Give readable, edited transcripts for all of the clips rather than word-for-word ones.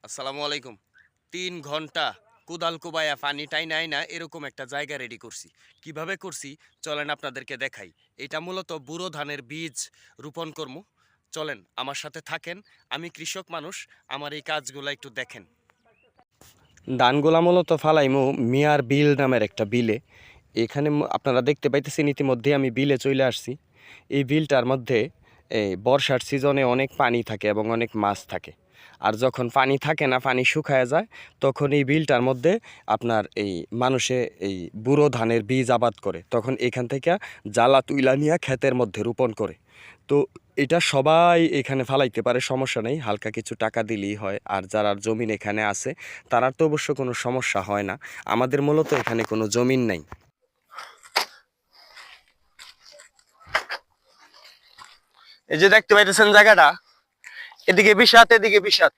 আসসালামু আলাইকুম। ৩ ঘন্টা কোদাল কোবায়া পানি টাইনা আইনা এরকম একটা জায়গা রেডি করছি। কিভাবে করছি চলেন আপনাদেরকে দেখাই। এটা মূলত বুরো ধানের বীজ রোপণ করমু। চলেন আমার সাথে থাকেন। আমি কৃষক মানুষ, আমার এই কাজগুলা একটু দেখেন। ধানগুলা মূলত ফালাইমু মিয়ার বিল নামের একটা বিলে। এখানে আপনারা দেখতে পাইতেছেন ইতিমধ্যে আমি বিলে চলে আসছি। এই বিলটার মধ্যে এই বর্ষার সিজনে অনেক পানি থাকে এবং অনেক মাছ থাকে। আর যখন পানি থাকে না, পানি শুকায় যায়, তখন এই বিলটার মধ্যে আপনার এই মানুষে এই বুড়ো ধানের বীজ আবাদ করে। তখন এখান থেকে জ্বালা তুইলা নিয়ে ক্ষেতের মধ্যে রোপণ করে। তো এটা সবাই এখানে ফালাইতে পারে, সমস্যা নেই, হালকা কিছু টাকা দিলেই হয়। আর যারা জমিন এখানে আছে তারা তো অবশ্য কোনো সমস্যা হয় না। আমাদের মূলত এখানে কোনো জমিন নাই। এই যে দেখতে পাইতেছেন জায়গাটা, এদিকে বিষাত এদিকে বিষাত।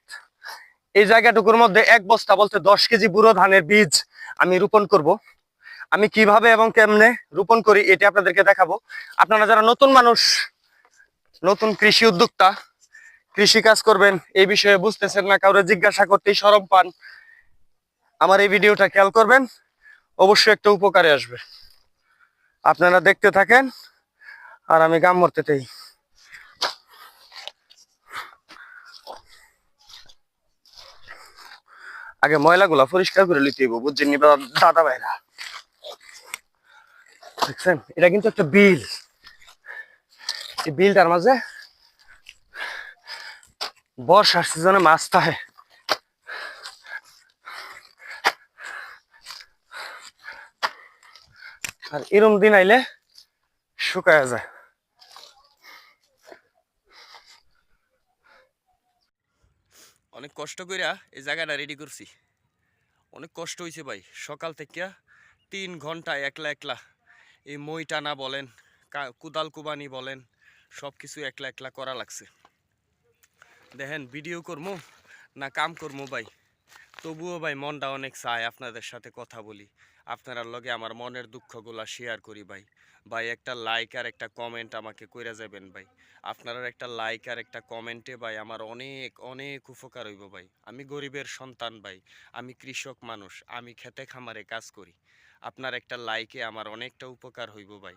এই জায়গাটুকুর মধ্যে এক বস্তা বলতে 10 কেজি বুড়ো ধানের বীজ আমি রোপণ করব। আমি কিভাবে এবং কেমনে রোপণ করি এটা আপনাদেরকে দেখাবো। আপনারা যারা নতুন মানুষ, নতুন কৃষি উদ্যোক্তা, কৃষি কাজ করবেন, এই বিষয়ে বুঝতেছেন না, কাউরে জিজ্ঞাসা করতেই শরম পান, আমার এই ভিডিওটা খেয়াল করবেন, অবশ্যই একটা উপকারে আসবে। আপনারা দেখতে থাকেন আর আমি গাম মরতে চাই। আগে ময়লাগুলা পরিষ্কার করে নিতে হইব, বুঝছেন দাদা ভাইরা। দেখছেন এটা কিন্তু একটা বিল। এই বিলটার মাঝে বর্ষার সিজনে মাছ থাকে। আর এরম দিন আইলে শুকায় যায়। অনেক কষ্ট কইরা এই জায়গাটা রেডি করছি। অনেক কষ্ট হয়েছে ভাই, সকাল থেকে 3 ঘন্টা একলা একলা এই মই টানা বলেন, কুদাল কুবানি বলেন, সব কিছু একলা একলা করা লাগছে। দেখেন ভিডিও করবো না কাম করবো ভাই, তবুও ভাই মনটা অনেক চায় আপনাদের সাথে কথা বলি, আপনার লগে আমার মনের দুঃখগুলা শেয়ার করি ভাই। ভাই একটা লাইক আর একটা কমেন্ট আমাকে কইরা যাবেন ভাই। আপনার একটা লাইক আর একটা কমেন্টে ভাই আমার অনেক অনেক উপকার হইব ভাই। আমি গরিবের সন্তান ভাই, আমি কৃষক মানুষ, আমি খেতে খামারে কাজ করি। আপনার একটা লাইকে আমার অনেকটা উপকার হইব ভাই।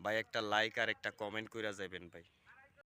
ভাই একটা লাইক আর একটা কমেন্ট কইরা যাবেন ভাই।